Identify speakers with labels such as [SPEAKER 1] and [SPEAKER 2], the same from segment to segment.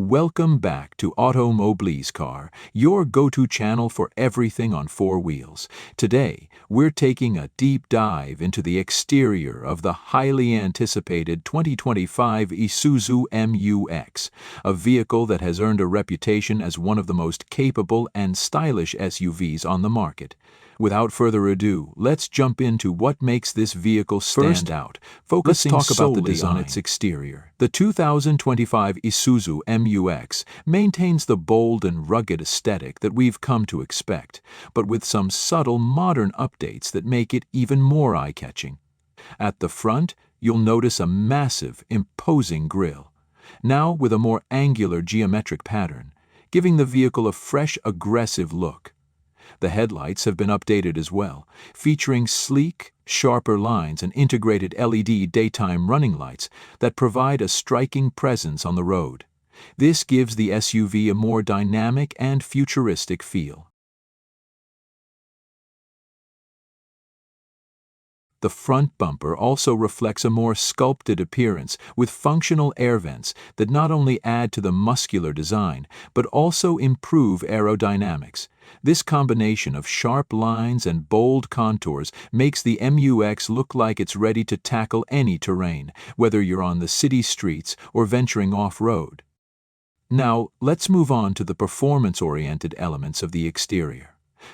[SPEAKER 1] Welcome back to Automobile's Car, your go-to channel for everything on four wheels. Today, we're taking a deep dive into the exterior of the highly anticipated 2025 Isuzu MU-X, a vehicle that has earned a reputation as one of the most capable and stylish SUVs on the market. Without further ado, let's jump into what makes this vehicle stand out, focusing solely on its exterior. The 2025 Isuzu MU-X maintains the bold and rugged aesthetic that we've come to expect, but with some subtle modern updates that make it even more eye-catching. At the front, you'll notice a massive, imposing grille, now with a more angular geometric pattern, giving the vehicle a fresh, aggressive look. The headlights have been updated as well, featuring sleek, sharper lines and integrated LED daytime running lights that provide a striking presence on the road. This gives the SUV a more dynamic and futuristic feel. The front bumper also reflects a more sculpted appearance with functional air vents that not only add to the muscular design, but also improve aerodynamics. This combination of sharp lines and bold contours makes the MU-X look like it's ready to tackle any terrain, whether you're on the city streets or venturing off-road. Now, let's move on to the performance-oriented elements of the exterior.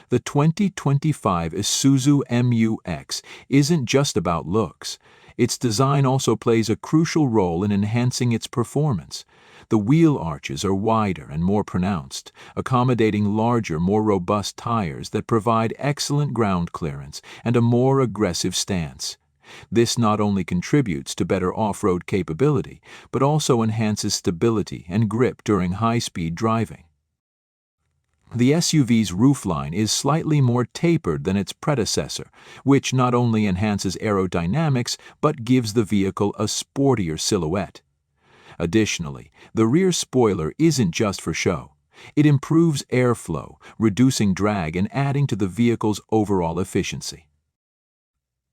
[SPEAKER 1] The 2025 Isuzu MU-X isn't just about looks. Its design also plays a crucial role in enhancing its performance. The wheel arches are wider and more pronounced, accommodating larger, more robust tires that provide excellent ground clearance and a more aggressive stance. This not only contributes to better off-road capability, but also enhances stability and grip during high-speed driving. The SUV's roofline is slightly more tapered than its predecessor, which not only enhances aerodynamics but gives the vehicle a sportier silhouette. Additionally, the rear spoiler isn't just for show. It improves airflow, reducing drag and adding to the vehicle's overall efficiency.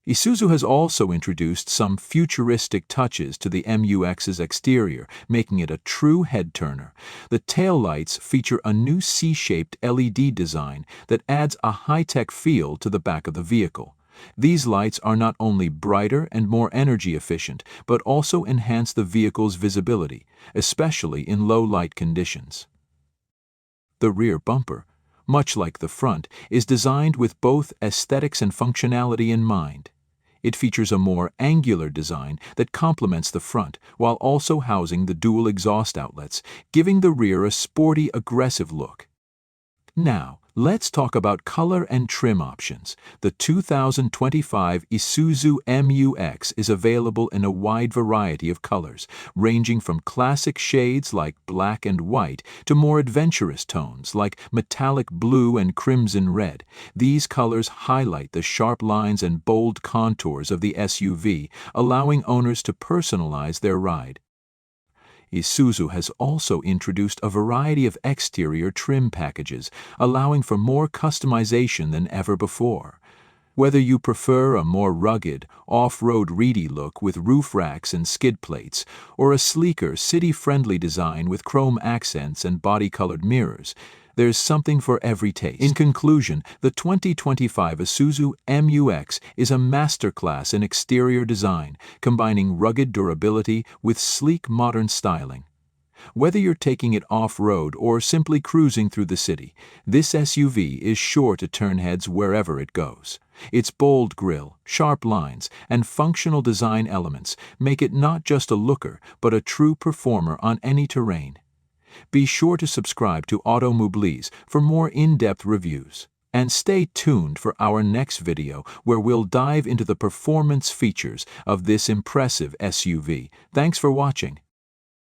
[SPEAKER 1] Isuzu has also introduced some futuristic touches to the MU-X's exterior, making it a true head-turner. The taillights feature a new C-shaped LED design that adds a high-tech feel to the back of the vehicle. These lights are not only brighter and more energy efficient, but also enhance the vehicle's visibility, especially in low-light conditions. The rear bumper, much like the front, is designed with both aesthetics and functionality in mind. It features a more angular design that complements the front while also housing the dual exhaust outlets, giving the rear a sporty, aggressive look. Now, let's talk about color and trim options. The 2025 Isuzu MU-X is available in a wide variety of colors, ranging from classic shades like black and white to more adventurous tones like metallic blue and crimson red. These colors highlight the sharp lines and bold contours of the SUV, allowing owners to personalize their ride. Isuzu has also introduced a variety of exterior trim packages, allowing for more customization than ever before. Whether you prefer a more rugged, off-road reedy look with roof racks and skid plates, or a sleeker, city-friendly design with chrome accents and body-colored mirrors, there's something for every taste. In conclusion, the 2025 Isuzu MU-X is a masterclass in exterior design, combining rugged durability with sleek modern styling. Whether you're taking it off-road or simply cruising through the city, this SUV is sure to turn heads wherever it goes. Its bold grille, sharp lines, and functional design elements make it not just a looker, but a true performer on any terrain. Be sure to subscribe to Automobile's for more in-depth reviews. And stay tuned for our next video where we'll dive into the performance features of this impressive SUV. Thanks for watching.